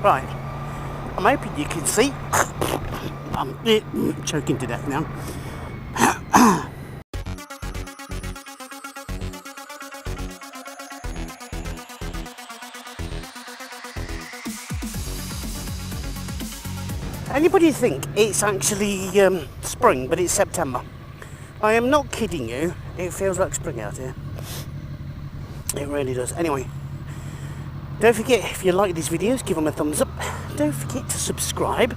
Right, I'm hoping you can see. I'm choking to death now. Anybody think it's actually spring, but it's September? I am not kidding you, it feels like spring out here. It really does. Anyway, don't forget, if you like these videos, give them a thumbs up. Don't forget to subscribe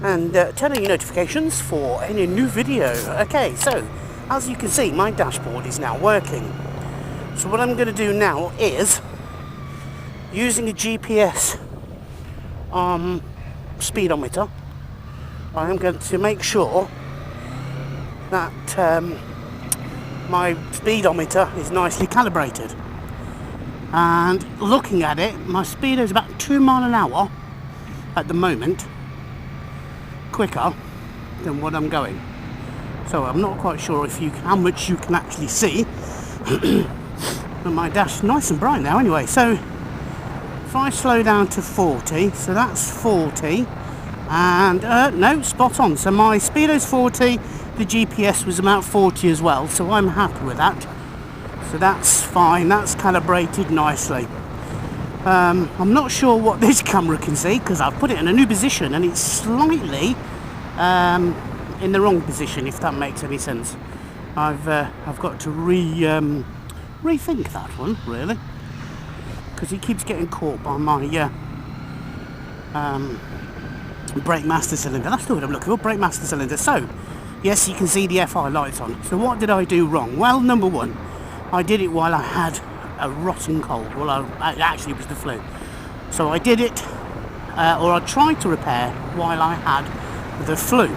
and turn on your notifications for any new video. Okay, so as you can see, my dashboard is now working. So what I'm going to do now is, using a GPS speedometer, I am going to make sure that my speedometer is nicely calibrated. And looking at it, my speed is about 2 miles an hour at the moment, quicker than what I'm going. So I'm not quite sure if how much you can actually see. But my dash is nice and bright now anyway. So if I slow down to 40, so that's 40. And no, spot on. So my speedo's 40, the GPS was about 40 as well, so I'm happy with that. So that's fine, that's calibrated nicely. I'm not sure what this camera can see because I've put it in a new position and it's slightly in the wrong position, if that makes any sense. I've got to rethink that one really, because it keeps getting caught by my brake master cylinder. That's the word I'm looking for, brake master cylinder. So yes, you can see the FI lights on. So what did I do wrong? Well, number one, I did it while I had a rotten cold. Well, actually it was the flu. So I did it, or I tried to repair while I had the flu,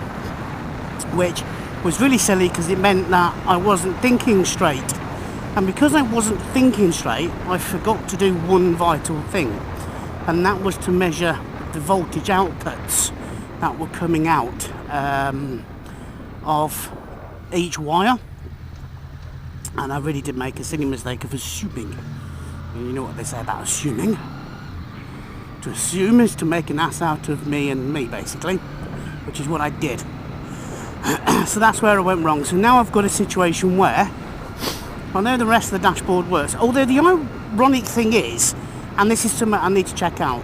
which was really silly because it meant that I wasn't thinking straight. And because I wasn't thinking straight, I forgot to do one vital thing, and that was to measure the voltage outputs that were coming out of each wire. And I really did make a silly mistake of assuming. And you know what they say about assuming. To assume is to make an ass out of me and me, basically, which is what I did. So that's where I went wrong. So now I've got a situation where I know the rest of the dashboard works. Although the ironic thing is, and this is something I need to check out,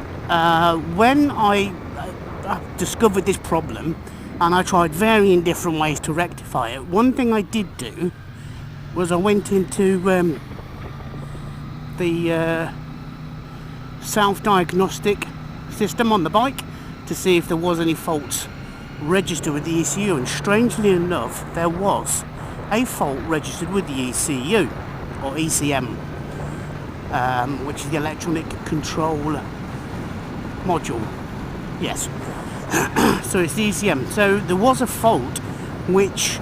when I discovered this problem and I tried varying different ways to rectify it, one thing I did do was I went into the self-diagnostic system on the bike to see if there was any faults registered with the ECU, and strangely enough there was a fault registered with the ECU, or ECM, which is the electronic control module. Yes. So it's the ECM. So there was a fault which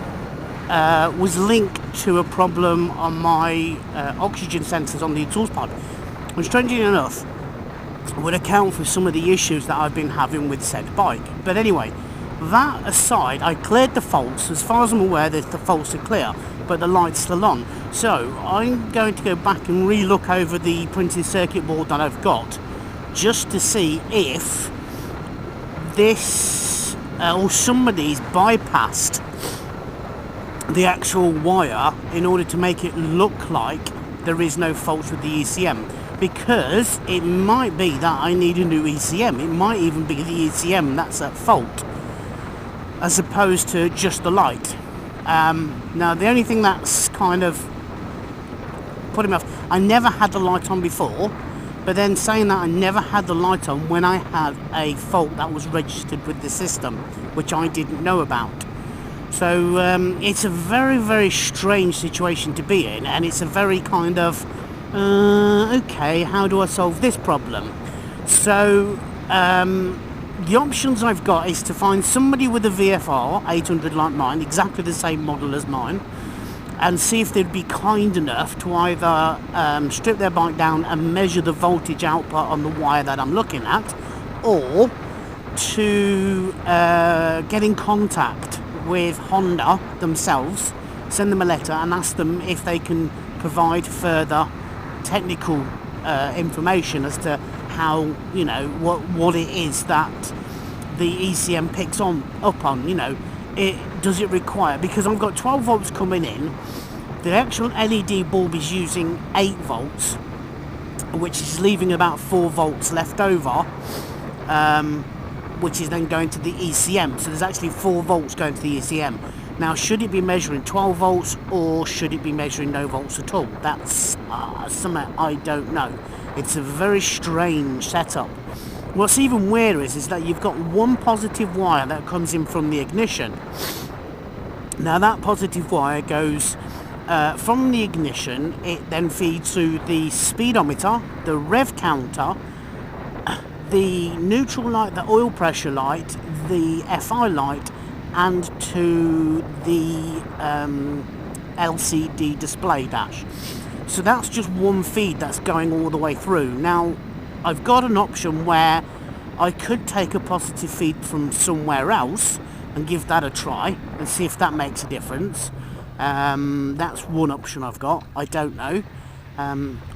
was linked to a problem on my oxygen sensors on the exhaust pipe, and strangely enough would account for some of the issues that I've been having with said bike. But anyway, that aside, I cleared the faults. As far as I'm aware, the faults are clear, but the light's still on. So I'm going to go back and re-look over the printed circuit board that I've got, just to see if this or somebody's bypassed the actual wire in order to make it look like there is no faults with the ECM, because it might be that I need a new ECM. It might even be the ECM that's at fault, as opposed to just the light. Now the only thing that's kind of put me off, I never had the light on before, but then saying that, I never had the light on when I had a fault that was registered with the system, which I didn't know about. So it's a very, very strange situation to be in, and it's a very kind of okay, how do I solve this problem? So the options I've got is to find somebody with a VFR 800 like mine, exactly the same model as mine, and see if they'd be kind enough to either strip their bike down and measure the voltage output on the wire that I'm looking at, or to get in contact with Honda themselves, send them a letter and ask them if they can provide further technical information as to how, you know, what it is that the ECM picks up on, you know. Does it require, because I've got 12 volts coming in, the actual LED bulb is using 8 volts, which is leaving about 4 volts left over, which is then going to the ECM. So there's actually 4 volts going to the ECM. Now, should it be measuring 12 volts or should it be measuring no volts at all? That's something I don't know. It's a very strange setup. What's even weirder is that you've got one positive wire that comes in from the ignition. Now, that positive wire goes from the ignition, it then feeds to the speedometer, the rev counter, the neutral light, the oil pressure light, the FI light, and to the LCD display dash. So that's just one feed that's going all the way through. Now, I've got an option where I could take a positive feed from somewhere else and give that a try and see if that makes a difference. That's one option I've got. I don't know.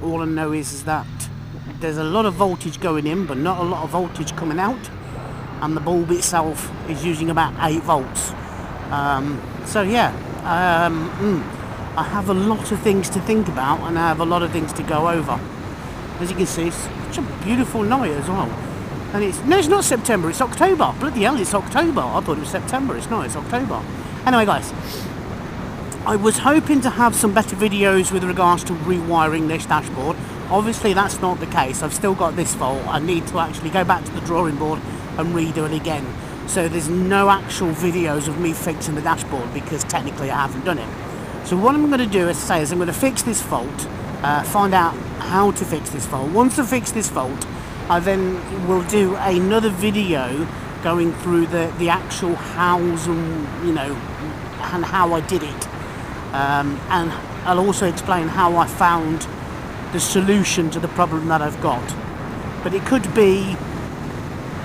All I know is that there's a lot of voltage going in, but not a lot of voltage coming out, and the bulb itself is using about 8 volts. So yeah, I have a lot of things to think about, and I have a lot of things to go over. As you can see, it's such a beautiful night as well. And it's not September, it's October. Bloody hell, it's October. I thought it was September. It's not, it's October. Anyway, guys, I was hoping to have some better videos with regards to rewiring this dashboard. Obviously, that's not the case. I've still got this fault. I need to actually go back to the drawing board and redo it again. So there's no actual videos of me fixing the dashboard because technically I haven't done it. So what I'm going to do, as I say, is I'm going to fix this fault, find out how to fix this fault. Once I fix this fault, I then will do another video going through the actual hows and, you know, and how I did it. And I'll also explain how I found the solution to the problem that I've got. But it could be,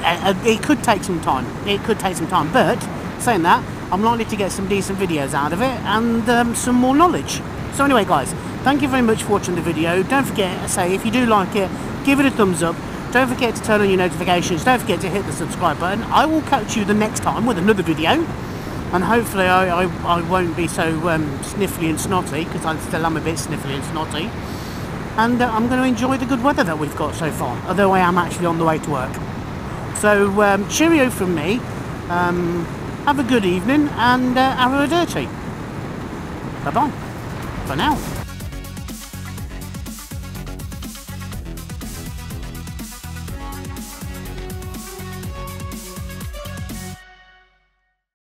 it could take some time. It could take some time. But saying that, I'm likely to get some decent videos out of it and some more knowledge. So anyway, guys, thank you very much for watching the video. Don't forget, say, if you do like it, give it a thumbs up. Don't forget to turn on your notifications. Don't forget to hit the subscribe button. I will catch you the next time with another video. And hopefully I won't be so sniffly and snotty, because I still am a bit sniffly and snotty. And I'm going to enjoy the good weather that we've got so far, although I am actually on the way to work. So cheerio from me. Have a good evening and arrivederci. Bye-bye for now.